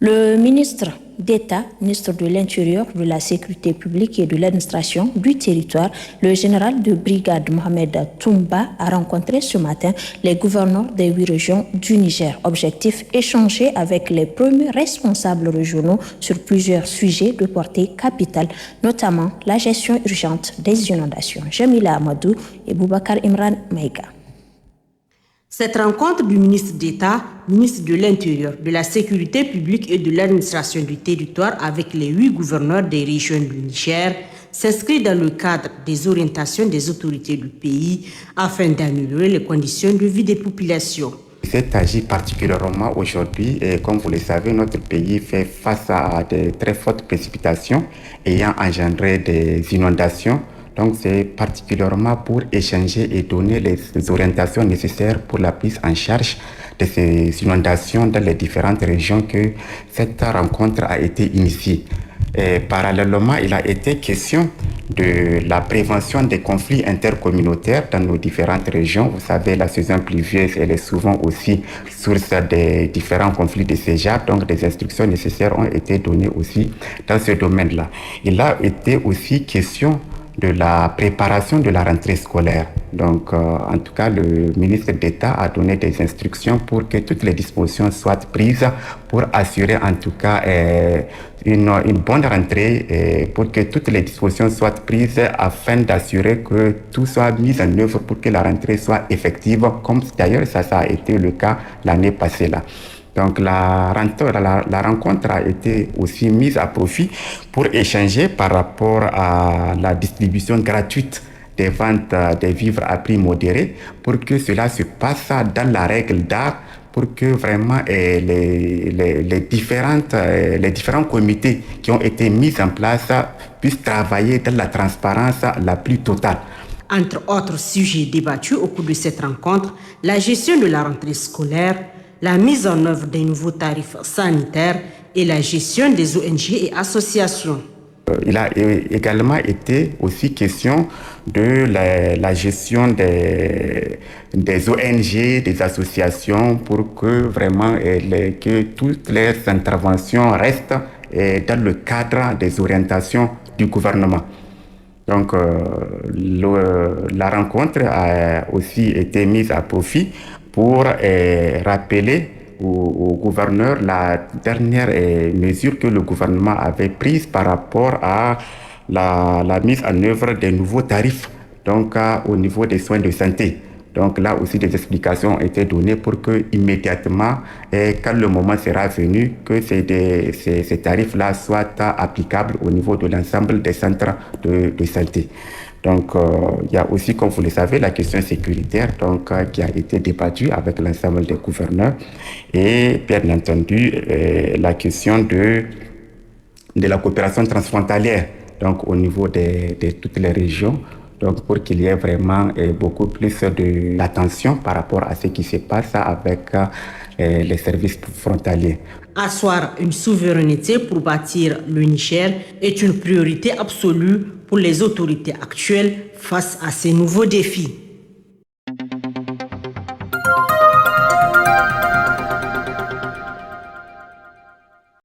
Le ministre d'État, ministre de l'Intérieur, de la Sécurité publique et de l'administration du territoire, le général de brigade Mohamed Toumba a rencontré ce matin les gouverneurs des 8 régions du Niger. Objectif, échanger avec les premiers responsables régionaux sur plusieurs sujets de portée capitale, notamment la gestion urgente des inondations. Jamila Amadou et Boubacar Imran Maïga. Cette rencontre du ministre d'État, ministre de l'Intérieur, de la Sécurité publique et de l'administration du territoire avec les 8 gouverneurs des régions du Niger s'inscrit dans le cadre des orientations des autorités du pays afin d'améliorer les conditions de vie des populations. C'est agi particulièrement aujourd'hui et comme vous le savez, notre pays fait face à de très fortes précipitations ayant engendré des inondations. Donc c'est particulièrement pour échanger et donner les orientations nécessaires pour la prise en charge de ces inondations dans les différentes régions que cette rencontre a été initiée. Et parallèlement, il a été question de la prévention des conflits intercommunautaires dans nos différentes régions. Vous savez, la saison pluvieuse, elle est souvent aussi source des différents conflits de ces genres. Donc, des instructions nécessaires ont été données aussi dans ce domaine-là. Il a été aussi question de la préparation de la rentrée scolaire. Donc, en tout cas, le ministre d'État a donné des instructions pour que toutes les dispositions soient prises pour assurer, en tout cas, une bonne rentrée, pour que toutes les dispositions soient prises afin d'assurer que tout soit mis en œuvre pour que la rentrée soit effective, comme d'ailleurs ça a été le cas l'année passée là. Donc la rencontre a été aussi mise à profit pour échanger par rapport à la distribution gratuite des ventes des vivres à prix modéré pour que cela se passe dans la règle d'art pour que vraiment les différents comités qui ont été mis en place puissent travailler dans la transparence la plus totale. Entre autres sujets débattus au cours de cette rencontre, la gestion de la rentrée scolaire, la mise en œuvre des nouveaux tarifs sanitaires et la gestion des ONG et associations. Il a également été aussi question de la gestion des ONG, des associations pour que vraiment que toutes les interventions restent dans le cadre des orientations du gouvernement. Donc la rencontre a aussi été mise à profit pour rappeler au gouverneur la dernière mesure que le gouvernement avait prise par rapport à la mise en œuvre des nouveaux tarifs donc au niveau des soins de santé. Donc là aussi des explications ont été données pour que immédiatement, quand le moment sera venu, que ces tarifs-là soient applicables au niveau de l'ensemble des centres de santé. Donc, il y a aussi, comme vous le savez, la question sécuritaire qui a été débattue avec l'ensemble des gouverneurs et bien entendu la question de la coopération transfrontalière donc, au niveau de toutes les régions. Donc, pour qu'il y ait vraiment beaucoup plus d'attention par rapport à ce qui se passe avec les services frontaliers. Asseoir une souveraineté pour bâtir le Niger est une priorité absolue pour les autorités actuelles face à ces nouveaux défis.